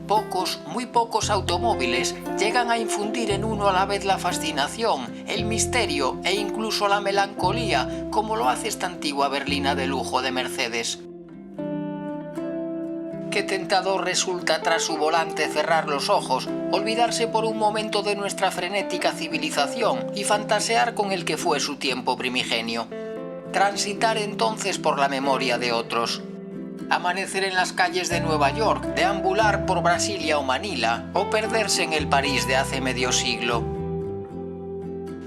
Pocos, muy pocos automóviles llegan a infundir en uno a la vez la fascinación, el misterio e incluso la melancolía, como lo hace esta antigua berlina de lujo de Mercedes. Qué tentador resulta tras su volante cerrar los ojos, olvidarse por un momento de nuestra frenética civilización y fantasear con el que fue su tiempo primigenio. Transitar entonces por la memoria de otros. Amanecer en las calles de Nueva York, deambular por Brasilia o Manila, o perderse en el París de hace medio siglo.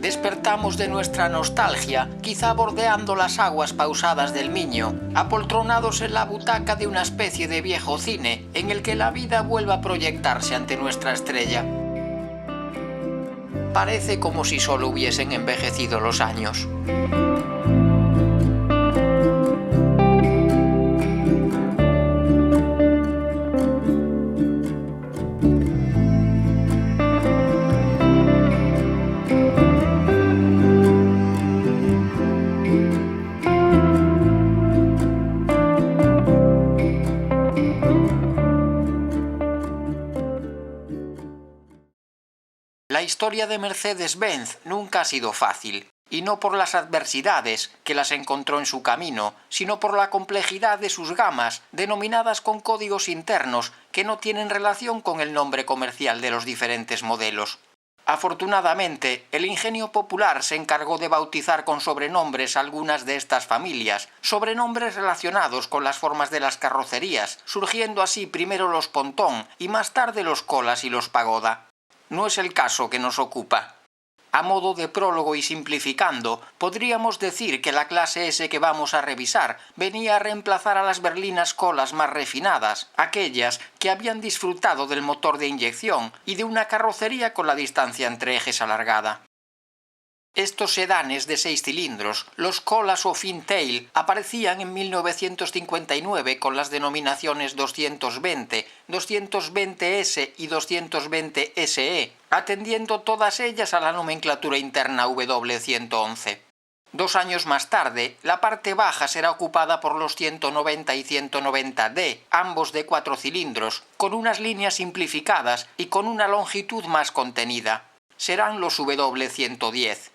Despertamos de nuestra nostalgia, quizá bordeando las aguas pausadas del Miño, apoltronados en la butaca de una especie de viejo cine, en el que la vida vuelva a proyectarse ante nuestra estrella. Parece como si solo hubiesen envejecido los años. La historia de Mercedes-Benz nunca ha sido fácil, y no por las adversidades que las encontró en su camino, sino por la complejidad de sus gamas, denominadas con códigos internos que no tienen relación con el nombre comercial de los diferentes modelos. Afortunadamente, el ingenio popular se encargó de bautizar con sobrenombres algunas de estas familias, sobrenombres relacionados con las formas de las carrocerías, surgiendo así primero los Pontón y más tarde los Colas y los Pagoda. No es el caso que nos ocupa. A modo de prólogo y simplificando, podríamos decir que la clase S que vamos a revisar venía a reemplazar a las berlinas Colas más refinadas, aquellas que habían disfrutado del motor de inyección y de una carrocería con la distancia entre ejes alargada. Estos sedanes de 6 cilindros, los Colas o Fintail, aparecían en 1959 con las denominaciones 220, 220S y 220 SE, atendiendo todas ellas a la nomenclatura interna W111. 2 años más tarde, la parte baja será ocupada por los 190 y 190D, ambos de 4 cilindros, con unas líneas simplificadas y con una longitud más contenida. Serán los W110.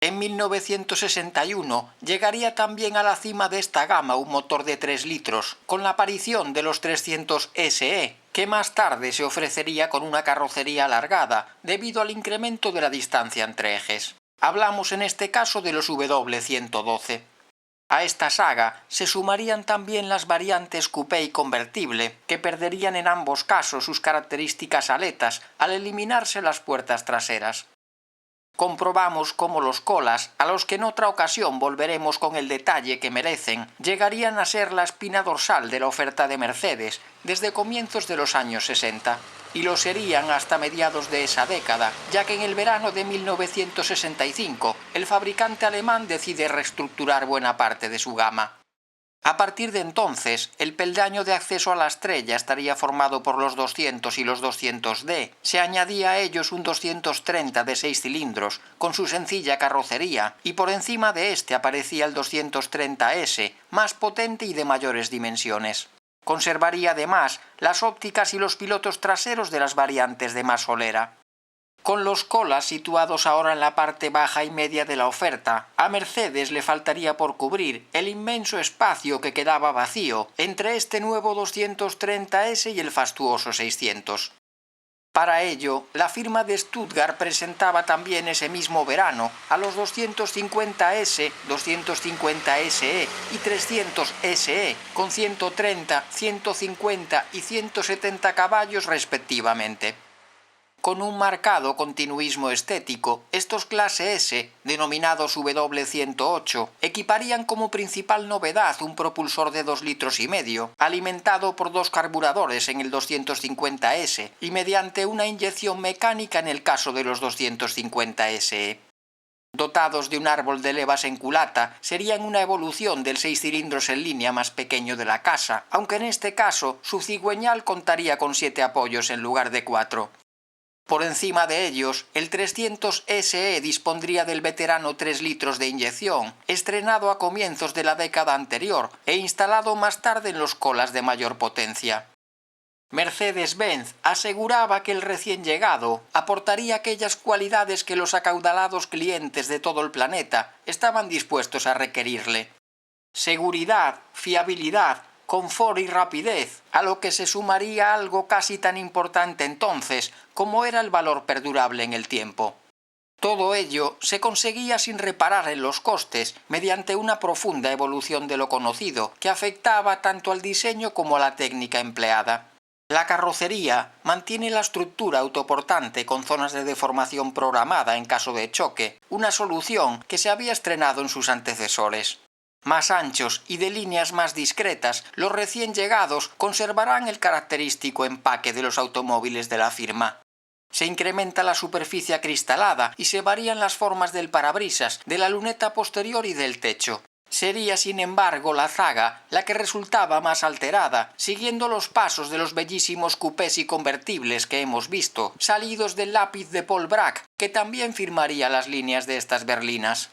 En 1961 llegaría también a la cima de esta gama un motor de 3 litros, con la aparición de los 300 SE, que más tarde se ofrecería con una carrocería alargada, debido al incremento de la distancia entre ejes. Hablamos en este caso de los W112. A esta saga se sumarían también las variantes coupé y convertible, que perderían en ambos casos sus características aletas al eliminarse las puertas traseras. Comprobamos cómo los Colas, a los que en otra ocasión volveremos con el detalle que merecen, llegarían a ser la espina dorsal de la oferta de Mercedes desde comienzos de los años 60, y lo serían hasta mediados de esa década, ya que en el verano de 1965 el fabricante alemán decide reestructurar buena parte de su gama. A partir de entonces, el peldaño de acceso a la estrella estaría formado por los 200 y los 200D. Se añadía a ellos un 230 de 6 cilindros, con su sencilla carrocería, y por encima de este aparecía el 230S, más potente y de mayores dimensiones. Conservaría además las ópticas y los pilotos traseros de las variantes de más solera. Con los Colas situados ahora en la parte baja y media de la oferta, a Mercedes le faltaría por cubrir el inmenso espacio que quedaba vacío entre este nuevo 230S y el fastuoso 600. Para ello, la firma de Stuttgart presentaba también ese mismo verano a los 250S, 250 SE y 300 SE, con 130, 150 y 170 caballos respectivamente. Con un marcado continuismo estético, estos clase S, denominados W108, equiparían como principal novedad un propulsor de 2,5 litros, alimentado por 2 carburadores en el 250S y mediante una inyección mecánica en el caso de los 250 SE. Dotados de un árbol de levas en culata, serían una evolución del 6 cilindros en línea más pequeño de la casa, aunque en este caso su cigüeñal contaría con 7 apoyos en lugar de 4. Por encima de ellos, el 300 SE dispondría del veterano 3 litros de inyección, estrenado a comienzos de la década anterior e instalado más tarde en los Colas de mayor potencia. Mercedes-Benz aseguraba que el recién llegado aportaría aquellas cualidades que los acaudalados clientes de todo el planeta estaban dispuestos a requerirle. Seguridad, fiabilidad, confort y rapidez, a lo que se sumaría algo casi tan importante entonces como era el valor perdurable en el tiempo. Todo ello se conseguía sin reparar en los costes, mediante una profunda evolución de lo conocido, que afectaba tanto al diseño como a la técnica empleada. La carrocería mantiene la estructura autoportante con zonas de deformación programada en caso de choque, una solución que se había estrenado en sus antecesores. Más anchos y de líneas más discretas, los recién llegados conservarán el característico empaque de los automóviles de la firma. Se incrementa la superficie acristalada y se varían las formas del parabrisas, de la luneta posterior y del techo. Sería, sin embargo, la zaga la que resultaba más alterada, siguiendo los pasos de los bellísimos cupés y convertibles que hemos visto, salidos del lápiz de Paul Bracq, que también firmaría las líneas de estas berlinas.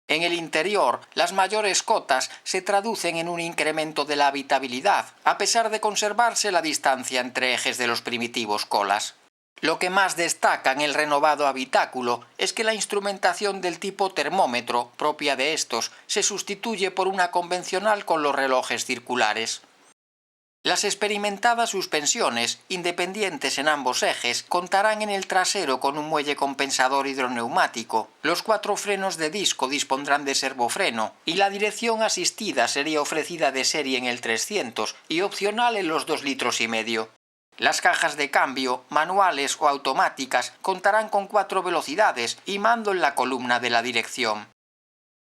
En el interior, las mayores cotas se traducen en un incremento de la habitabilidad, a pesar de conservarse la distancia entre ejes de los primitivos colas. Lo que más destaca en el renovado habitáculo es que la instrumentación del tipo termómetro, propia de estos, se sustituye por una convencional con los relojes circulares. Las experimentadas suspensiones, independientes en ambos ejes, contarán en el trasero con un muelle compensador hidroneumático, los 4 frenos de disco dispondrán de servofreno y la dirección asistida sería ofrecida de serie en el 300 y opcional en los 2,5 litros. Las cajas de cambio, manuales o automáticas, contarán con 4 velocidades y mando en la columna de la dirección.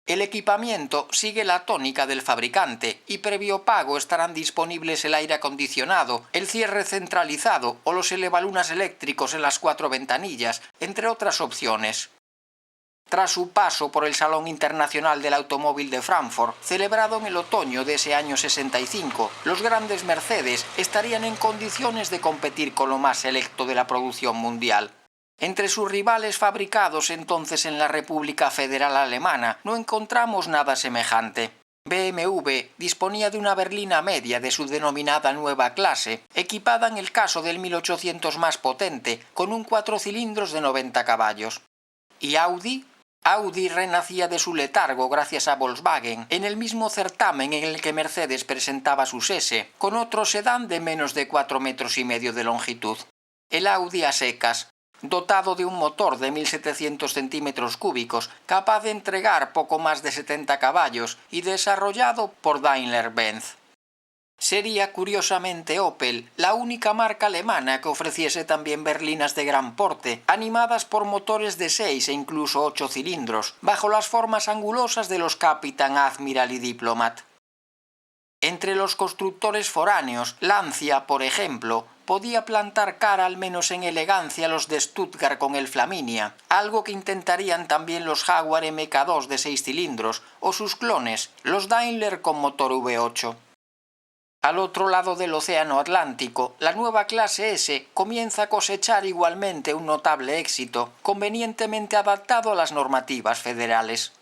El equipamiento sigue la tónica del fabricante y previo pago estarán disponibles el aire acondicionado, el cierre centralizado o los elevalunas eléctricos en las 4 ventanillas, entre otras opciones. Tras su paso por el Salón Internacional del Automóvil de Frankfurt, celebrado en el otoño de ese año 65, los grandes Mercedes estarían en condiciones de competir con lo más selecto de la producción mundial. Entre sus rivales fabricados entonces en la República Federal Alemana no encontramos nada semejante. BMW disponía de una berlina media de su denominada nueva clase, equipada en el caso del 1800 más potente, con un 4 cilindros de 90 caballos. ¿Y Audi? Audi renacía de su letargo gracias a Volkswagen en el mismo certamen en el que Mercedes presentaba sus S, con otro sedán de menos de 4,5 metros de longitud. El Audi a secas, dotado de un motor de 1.700 centímetros cúbicos, capaz de entregar poco más de 70 caballos y desarrollado por Daimler-Benz. Sería curiosamente Opel la única marca alemana que ofreciese también berlinas de gran porte, animadas por motores de 6 e incluso 8 cilindros, bajo las formas angulosas de los Capitan, Admiral y Diplomat. Entre los constructores foráneos, Lancia, por ejemplo, podía plantar cara al menos en elegancia a los de Stuttgart con el Flaminia, algo que intentarían también los Jaguar MK2 de 6 cilindros o sus clones, los Daimler con motor V8. Al otro lado del Océano Atlántico, la nueva clase S comienza a cosechar igualmente un notable éxito, convenientemente adaptado a las normativas federales.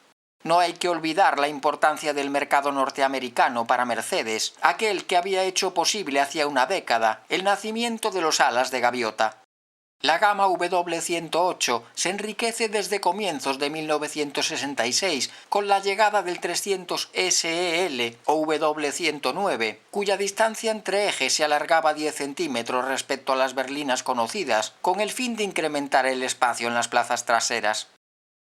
No hay que olvidar la importancia del mercado norteamericano para Mercedes, aquel que había hecho posible hacía una década el nacimiento de los alas de gaviota. La gama W108 se enriquece desde comienzos de 1966 con la llegada del 300 SEL o W109, cuya distancia entre ejes se alargaba 10 centímetros respecto a las berlinas conocidas, con el fin de incrementar el espacio en las plazas traseras.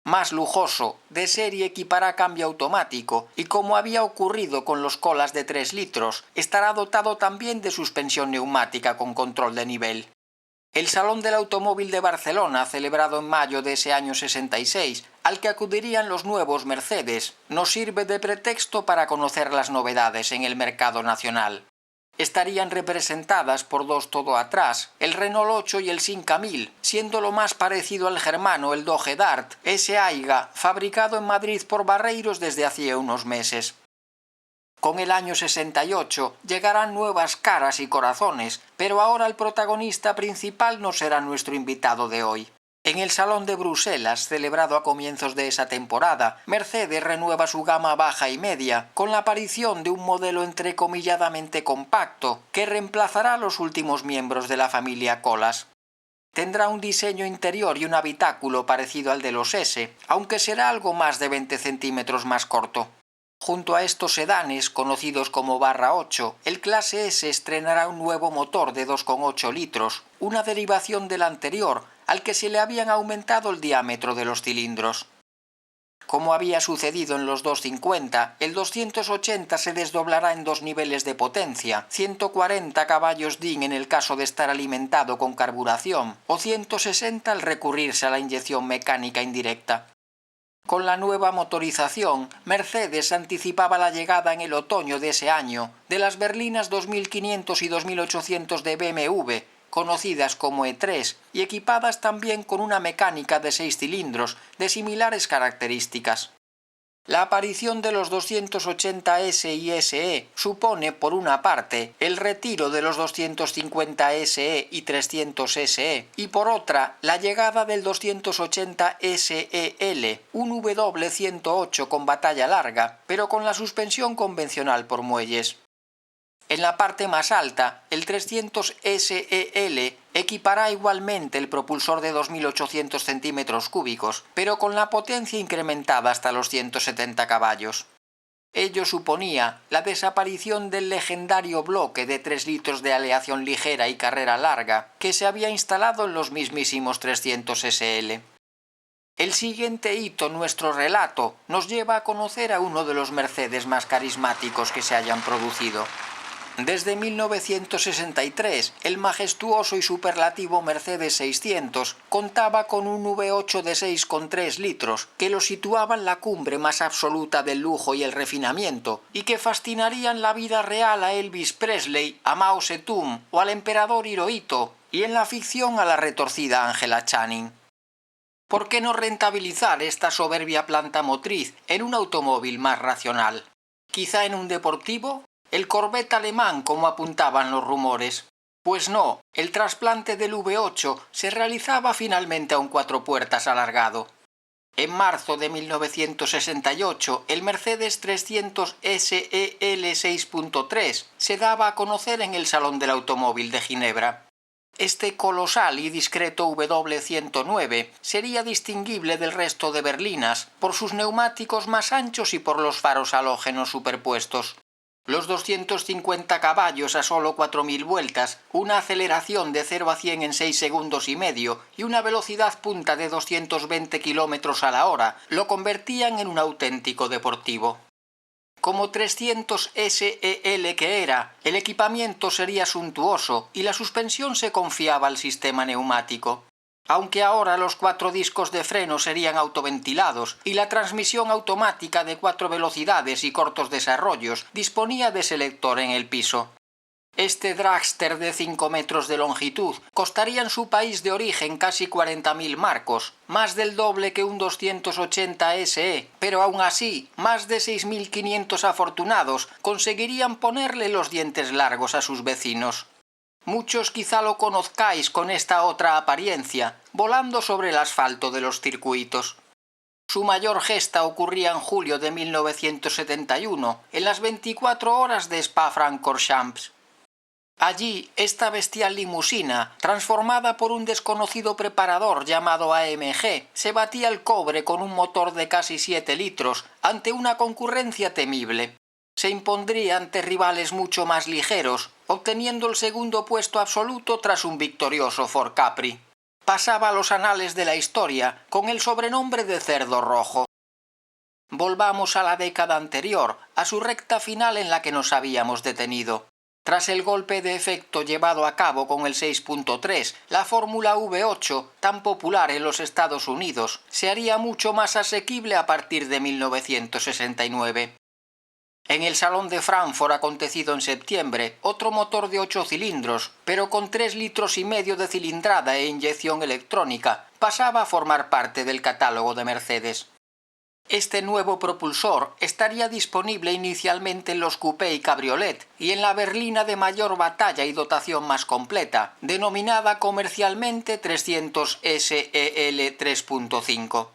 Más lujoso, de serie equipará cambio automático y, como había ocurrido con los colas de 3 litros, estará dotado también de suspensión neumática con control de nivel. El Salón del Automóvil de Barcelona, celebrado en mayo de ese año 66, al que acudirían los nuevos Mercedes, nos sirve de pretexto para conocer las novedades en el mercado nacional. Estarían representadas por 2 todo atrás, el Renault 8 y el Simca 1000, siendo lo más parecido al germano el Dodge Dart, ese Aiga, fabricado en Madrid por Barreiros desde hacía unos meses. Con el año 68 llegarán nuevas caras y corazones, pero ahora el protagonista principal no será nuestro invitado de hoy. En el Salón de Bruselas, celebrado a comienzos de esa temporada, Mercedes renueva su gama baja y media, con la aparición de un modelo entrecomilladamente compacto, que reemplazará a los últimos miembros de la familia Colas. Tendrá un diseño interior y un habitáculo parecido al de los S, aunque será algo más de 20 centímetros más corto. Junto a estos sedanes, conocidos como barra 8, el clase S estrenará un nuevo motor de 2,8 litros, una derivación del anterior, al que se le habían aumentado el diámetro de los cilindros. Como había sucedido en los 250, el 280 se desdoblará en dos niveles de potencia, 140 caballos DIN en el caso de estar alimentado con carburación, o 160 al recurrirse a la inyección mecánica indirecta. Con la nueva motorización, Mercedes anticipaba la llegada en el otoño de ese año de las berlinas 2500 y 2800 de BMW, conocidas como E3, y equipadas también con una mecánica de 6 cilindros de similares características. La aparición de los 280S y SE supone, por una parte, el retiro de los 250 SE y 300 SE, y por otra, la llegada del 280 SEL, un W108 con batalla larga, pero con la suspensión convencional por muelles. En la parte más alta, el 300 SEL equipará igualmente el propulsor de 2.800 centímetros cúbicos, pero con la potencia incrementada hasta los 170 caballos. Ello suponía la desaparición del legendario bloque de 3 litros de aleación ligera y carrera larga que se había instalado en los mismísimos 300 SL. El siguiente hito en nuestro relato nos lleva a conocer a uno de los Mercedes más carismáticos que se hayan producido. Desde 1963, el majestuoso y superlativo Mercedes 600 contaba con un V8 de 6,3 litros que lo situaba en la cumbre más absoluta del lujo y el refinamiento, y que fascinarían la vida real a Elvis Presley, a Mao Zedong o al emperador Hirohito, y en la ficción a la retorcida Angela Channing. ¿Por qué no rentabilizar esta soberbia planta motriz en un automóvil más racional? ¿Quizá en un deportivo? ¿El Corvette alemán, como apuntaban los rumores? Pues no, el trasplante del V8 se realizaba finalmente a un 4 puertas alargado. En marzo de 1968, el Mercedes 300 SEL 6.3 se daba a conocer en el Salón del Automóvil de Ginebra. Este colosal y discreto W109 sería distinguible del resto de berlinas por sus neumáticos más anchos y por los faros halógenos superpuestos. Los 250 caballos a solo 4.000 vueltas, una aceleración de 0 a 100 en 6 segundos y medio y una velocidad punta de 220 km a la hora lo convertían en un auténtico deportivo. Como 300 SEL que era, el equipamiento sería suntuoso y la suspensión se confiaba al sistema neumático. Aunque ahora los 4 discos de freno serían autoventilados y la transmisión automática de 4 velocidades y cortos desarrollos disponía de selector en el piso. Este dragster de 5 metros de longitud costaría en su país de origen casi 40.000 marcos, más del doble que un 280 SE, pero aún así, más de 6.500 afortunados conseguirían ponerle los dientes largos a sus vecinos. Muchos quizá lo conozcáis con esta otra apariencia, volando sobre el asfalto de los circuitos. Su mayor gesta ocurría en julio de 1971, en las 24 horas de Spa-Francorchamps. Allí, esta bestial limusina, transformada por un desconocido preparador llamado AMG, se batía el cobre con un motor de casi 7 litros ante una concurrencia temible. Se impondría ante rivales mucho más ligeros, obteniendo el segundo puesto absoluto tras un victorioso Ford Capri. Pasaba a los anales de la historia con el sobrenombre de Cerdo Rojo. Volvamos a la década anterior, a su recta final en la que nos habíamos detenido. Tras el golpe de efecto llevado a cabo con el 6.3, la Fórmula V8, tan popular en los Estados Unidos, se haría mucho más asequible a partir de 1969. En el Salón de Frankfurt acontecido en septiembre, otro motor de 8 cilindros, pero con 3,5 litros de cilindrada e inyección electrónica, pasaba a formar parte del catálogo de Mercedes. Este nuevo propulsor estaría disponible inicialmente en los coupé y cabriolet y en la berlina de mayor batalla y dotación más completa, denominada comercialmente 300 SEL 3.5.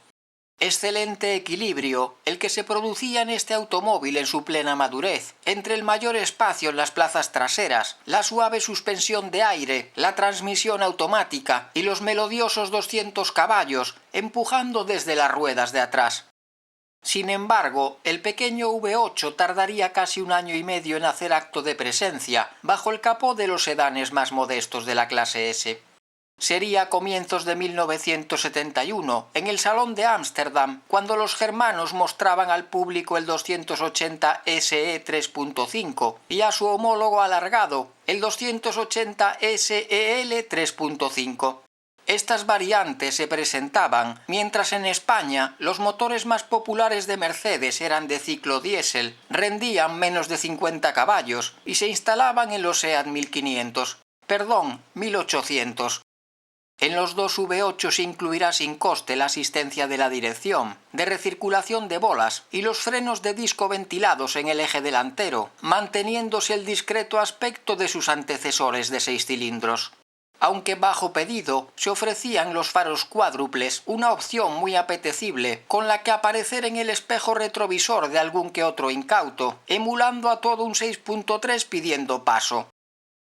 Excelente equilibrio el que se producía en este automóvil en su plena madurez, entre el mayor espacio en las plazas traseras, la suave suspensión de aire, la transmisión automática y los melodiosos 200 caballos empujando desde las ruedas de atrás. Sin embargo, el pequeño V8 tardaría casi un año y medio en hacer acto de presencia bajo el capó de los sedanes más modestos de la clase S. Sería a comienzos de 1971, en el Salón de Ámsterdam, cuando los germanos mostraban al público el 280 SE 3.5 y a su homólogo alargado, el 280 SEL 3.5. Estas variantes se presentaban, mientras en España los motores más populares de Mercedes eran de ciclo diésel, rendían menos de 50 caballos y se instalaban en los SEAT 1800. En los dos V8 se incluirá sin coste la asistencia de la dirección, de recirculación de bolas y los frenos de disco ventilados en el eje delantero, manteniéndose el discreto aspecto de sus antecesores de 6 cilindros. Aunque bajo pedido, se ofrecían los faros cuádruples, una opción muy apetecible, con la que aparecer en el espejo retrovisor de algún que otro incauto, emulando a todo un 6.3 pidiendo paso.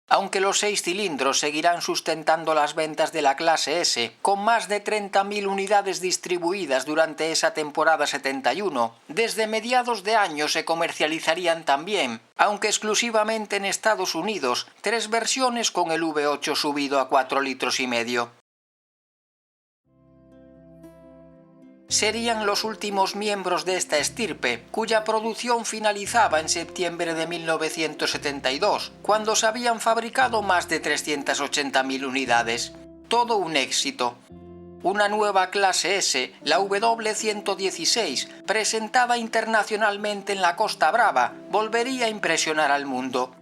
Aunque los 6 cilindros seguirán sustentando las ventas de la clase S, con más de 30.000 unidades distribuidas durante esa temporada 71, desde mediados de año se comercializarían también, aunque exclusivamente en Estados Unidos, 3 versiones con el V8 subido a 4,5 litros. Serían los últimos miembros de esta estirpe, cuya producción finalizaba en septiembre de 1972, cuando se habían fabricado más de 380.000 unidades. Todo un éxito. Una nueva clase S, la W116, presentada internacionalmente en la Costa Brava, volvería a impresionar al mundo.